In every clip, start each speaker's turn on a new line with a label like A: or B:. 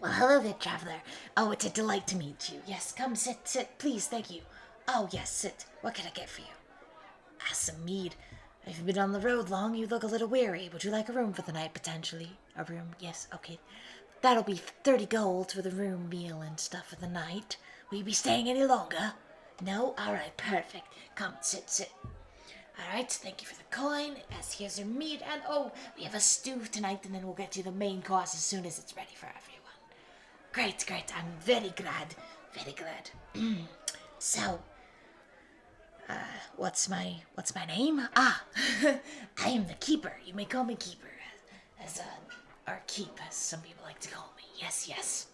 A: Well, hello there, traveler. Oh, it's a delight to meet you. Yes, come sit, please, thank you. Oh, yes, sit. What can I get for you? Ah, some mead. Have you been on the road long? You look a little weary. Would you like a room for the night, potentially? A room? Yes, okay. That'll be 30 gold for the room, meal, and stuff for the night. Will you be staying any longer? No? Alright, perfect. Come, sit. Alright, thank you for the coin. As here's your meat, and oh, we have a stew tonight, and then we'll get you the main course as soon as it's ready for everyone. Great. I'm very glad. So, what's my name? Ah, I am the keeper. You may call me keeper, or keep, as some people like to call me. Yes.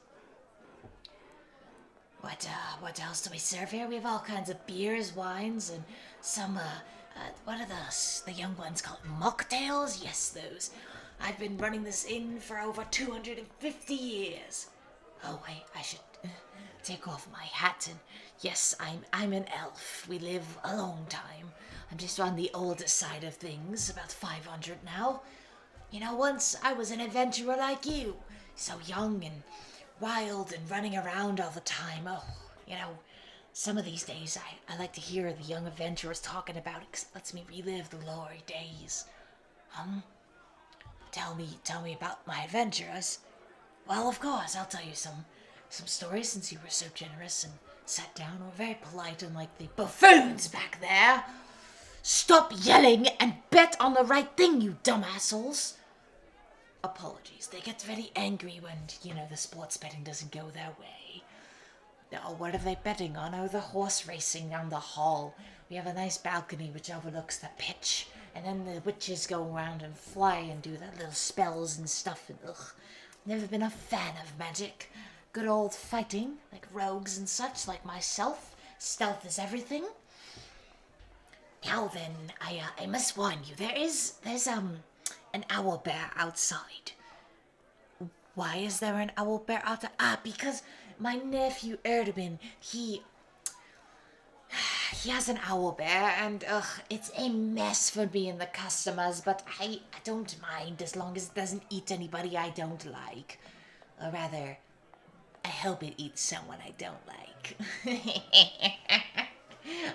A: What else do we serve here? We have all kinds of beers, wines, and some, what are those? The young ones call it mocktails? Yes, those. I've been running this inn for over 250 years. Oh, I should take off my hat and... Yes, I'm an elf. We live a long time. I'm just on the older side of things, about 500 now. You know, once I was an adventurer like you. So young and wild and running around all the time. Oh, you know, some of these days I like to hear the young adventurers talking about it because it lets me relive the glory days. Tell me about my adventures. Well, of course, I'll tell you some stories since you were so generous and sat down and were very polite, unlike the buffoons back there. Stop yelling and bet on the right thing, you dumb assholes. Apologies. They get very angry when, the sports betting doesn't go their way. Oh, what are they betting on? Oh, the horse racing down the hall. We have a nice balcony which overlooks the pitch, and then the witches go around and fly and do their little spells and stuff, and never been a fan of magic. Good old fighting, like rogues and such, like myself. Stealth is everything. Now then, I must warn you, there's an owl bear outside. Why is there an owl bear outside? Ah, because my nephew Erdogan, he has an owl bear, and it's a mess for me and the customers, but I don't mind as long as it doesn't eat anybody I don't like. Or rather, I hope it eats someone I don't like.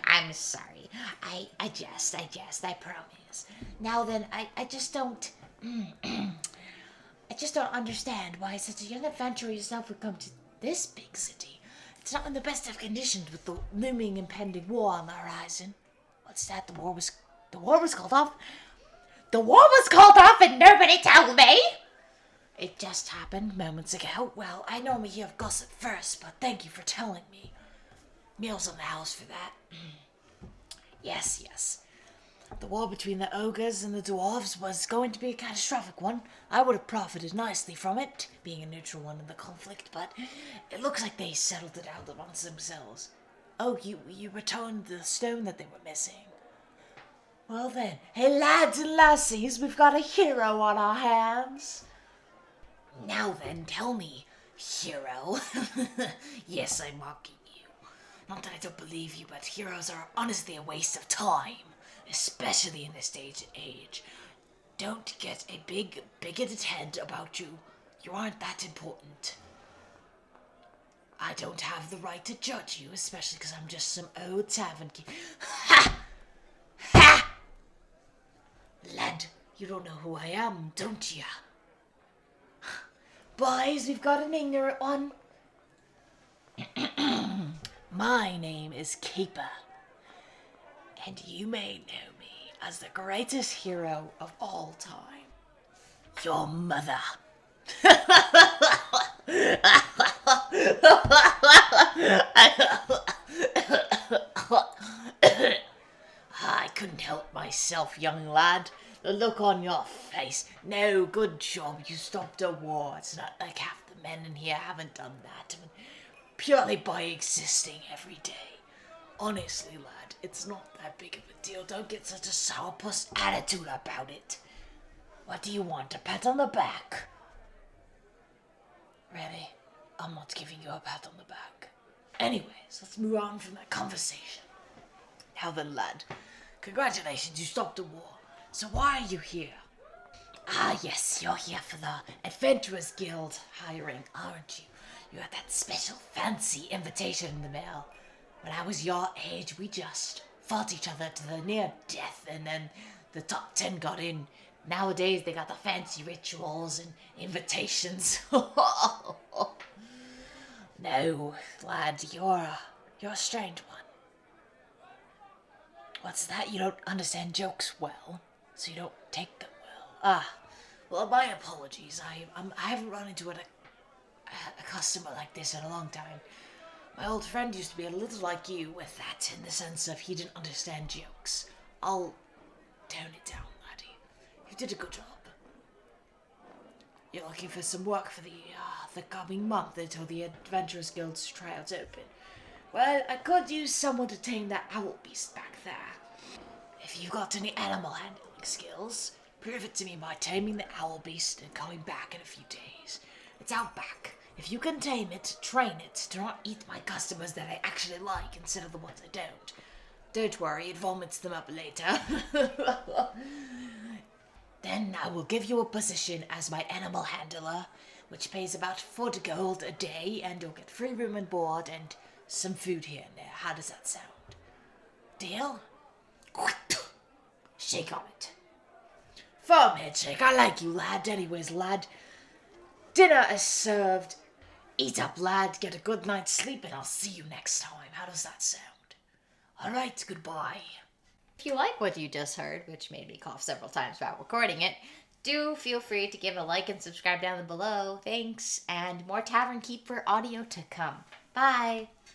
A: I'm sorry. I jest, I promise. Now then, I just don't... I just don't understand why such a young adventurer yourself would come to this big city. It's not in the best of conditions with the looming impending war on the horizon. What's that? The war was called off? The war was called off and nobody told me! It just happened moments ago. Well, I normally hear of gossip first, but thank you for telling me. Meals on the house for that. Yes. The war between the ogres and the dwarves was going to be a catastrophic one. I would have profited nicely from it, being a neutral one in the conflict, but it looks like they settled it out amongst themselves. Oh, you returned the stone that they were missing. Well then, hey lads and lassies, we've got a hero on our hands. Now then, tell me, hero. Yes, I'm mocking you. Not that I don't believe you, but heroes are honestly a waste of time. Especially in this day and age. Don't get a big, bigoted head about you. You aren't that important. I don't have the right to judge you, especially because I'm just some old tavern keeper. Ha! Lad, you don't know who I am, don't ya? Boys, we've got an ignorant one. My name is Keeper. And you may know me as the greatest hero of all time. Your mother. I couldn't help myself, young lad. The look on your face. No, good job. You stopped a war. It's not like half the men in here haven't done that. I mean, purely by existing every day. Honestly, lad, it's not that big of a deal. Don't get such a sourpuss attitude about it. What do you want, a pat on the back? Really? I'm not giving you a pat on the back. Anyways, let's move on from that conversation. Now then, lad, congratulations, you stopped a war. So why are you here? Ah, yes, you're here for the Adventurers Guild hiring, aren't you? You got that special fancy invitation in the mail. When I was your age, we just fought each other to the near death, and then the top 10 got in. Nowadays, they got the fancy rituals and invitations. No, lad, you're a strange one. What's that? You don't understand jokes well, so you don't take them well. Ah, well, my apologies. I haven't run into a customer like this in a long time. My old friend used to be a little like you with that, in the sense of he didn't understand jokes. I'll tone it down, laddie. You did a good job. You're looking for some work for the coming month until the Adventurers Guild's trials open. Well, I could use someone to tame that owl beast back there. If you've got any animal handling skills, prove it to me by taming the owl beast and coming back in a few days. It's out back. If you can tame it, train it to not eat my customers that I actually like instead of the ones I don't. Don't worry, it vomits them up later. Then I will give you a position as my animal handler, which pays about 40 gold a day, and you'll get free room and board and some food here and there. How does that sound? Deal? Shake on it. Firm headshake. I like you, lad. Anyways, lad, dinner is served. Eat up, lad. Get a good night's sleep, and I'll see you next time. How does that sound? All right, goodbye.
B: If you like what you just heard, which made me cough several times while recording it, do feel free to give a like and subscribe down below. Thanks, and more Tavern Keeper audio to come. Bye!